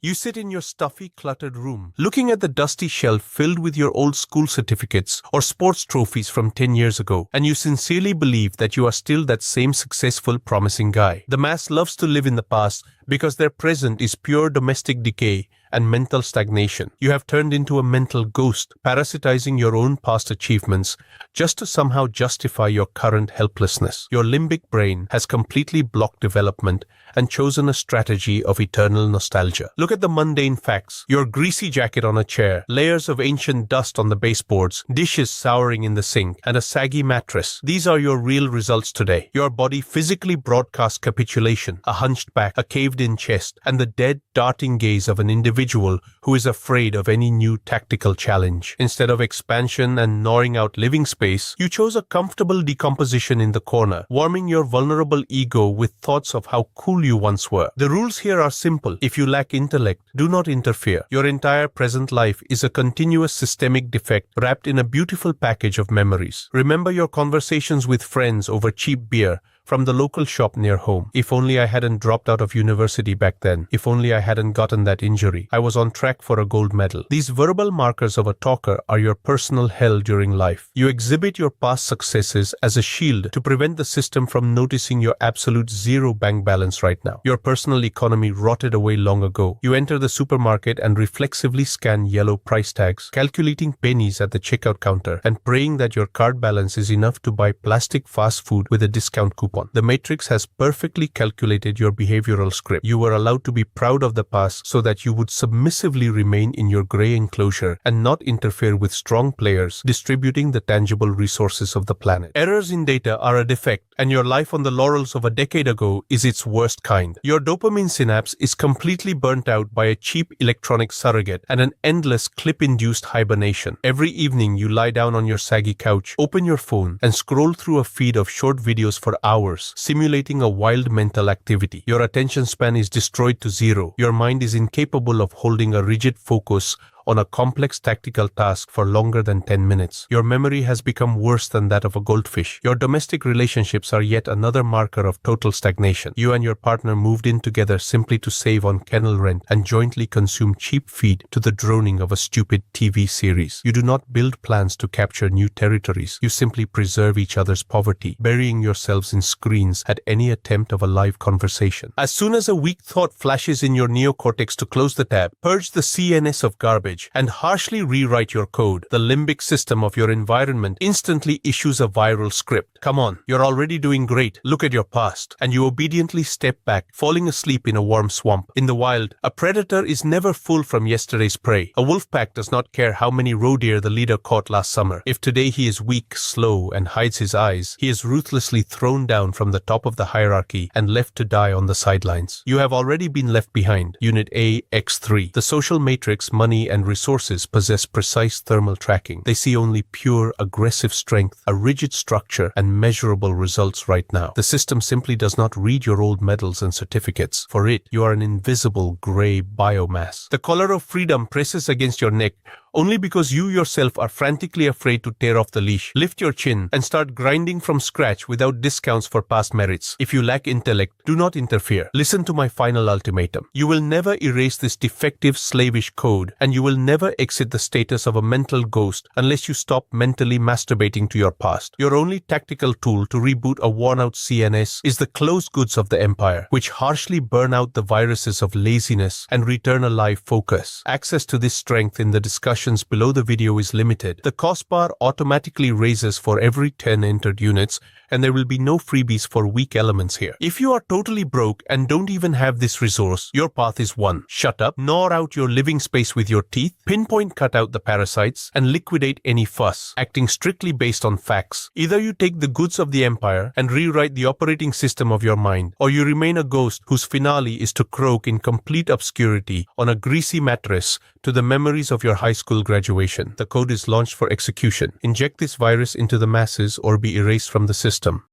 You sit in your stuffy, cluttered room, looking at the dusty shelf filled with your old school certificates or sports trophies from 10 years ago, and you sincerely believe that you are still that same successful, promising guy. The mass loves to live in the past because their present is pure domestic decay and mental stagnation. You have turned into a mental ghost, parasitizing your own past achievements just to somehow justify your current helplessness. Your limbic brain has completely blocked development and chosen a strategy of eternal nostalgia. Look at the mundane facts. Your greasy jacket on a chair, layers of ancient dust on the baseboards, dishes souring in the sink, and a saggy mattress. These are your real results today. Your body physically broadcasts capitulation, a hunched back, a caved-in chest, and the dead, darting gaze of an individual who is afraid of any new tactical challenge. Instead of expansion and gnawing out living space, you chose a comfortable decomposition in the corner, warming your vulnerable ego with thoughts of how cool you once were. The rules here are simple. If you lack intellect, do not interfere. Your entire present life is a continuous systemic defect wrapped in a beautiful package of memories. Remember your conversations with friends over cheap beer from the local shop near home. If only I hadn't dropped out of university back then. If only I hadn't gotten that injury. I was on track for a gold medal. These verbal markers of a talker are your personal hell during life. You exhibit your past successes as a shield to prevent the system from noticing your absolute zero bank balance right now. Your personal economy rotted away long ago. You enter the supermarket and reflexively scan yellow price tags, calculating pennies at the checkout counter and praying that your card balance is enough to buy plastic fast food with a discount coupon. The matrix has perfectly calculated your behavioral script. You were allowed to be proud of the past so that you would submissively remain in your gray enclosure and not interfere with strong players distributing the tangible resources of the planet. Errors in data are a defect, and your life on the laurels of a decade ago is its worst kind. Your dopamine synapse is completely burnt out by a cheap electronic surrogate and an endless clip-induced hibernation. Every evening you lie down on your saggy couch, open your phone, and scroll through a feed of short videos for hours, simulating a wild mental activity. Your attention span is destroyed to zero. Your mind is incapable of holding a rigid focus on a complex tactical task for longer than 10 minutes. Your memory has become worse than that of a goldfish. Your domestic relationships are yet another marker of total stagnation. You and your partner moved in together simply to save on kennel rent and jointly consume cheap feed to the droning of a stupid TV series. You do not build plans to capture new territories. You simply preserve each other's poverty, burying yourselves in screens at any attempt of a live conversation. As soon as a weak thought flashes in your neocortex to close the tab, purge the CNS of garbage, and harshly rewrite your code, the limbic system of your environment instantly issues a viral script. Come on, you're already doing great. Look at your past. And you obediently step back, falling asleep in a warm swamp. In the wild, a predator is never full from yesterday's prey. A wolf pack does not care how many roe deer the leader caught last summer. If today he is weak, slow, and hides his eyes, he is ruthlessly thrown down from the top of the hierarchy and left to die on the sidelines. You have already been left behind. Unit A, X3. The social matrix, money, and resources possess precise thermal tracking. They see only pure, aggressive strength, a rigid structure, and measurable results right now. The system simply does not read your old medals and certificates. For it, you are an invisible gray biomass. The collar of freedom presses against your neck only because you yourself are frantically afraid to tear off the leash. Lift your chin and start grinding from scratch without discounts for past merits. If you lack intellect, do not interfere. Listen to my final ultimatum. You will never erase this defective, slavish code, and you will never exit the status of a mental ghost unless you stop mentally masturbating to your past. Your only tactical tool to reboot a worn-out CNS is the closed goods of the empire, which harshly burn out the viruses of laziness and return a live focus. Access to this strength in the discussion below the video is limited. The cost bar automatically raises for every 10 entered units, and there will be no freebies for weak elements here. If you are totally broke and don't even have this resource, your path is one. Shut up, gnaw out your living space with your teeth, pinpoint cut out the parasites, and liquidate any fuss, acting strictly based on facts. Either you take the goods of the empire and rewrite the operating system of your mind, or you remain a ghost whose finale is to croak in complete obscurity on a greasy mattress to the memories of your high school graduation. The code is launched for execution. Inject this virus into the masses or be erased from the system.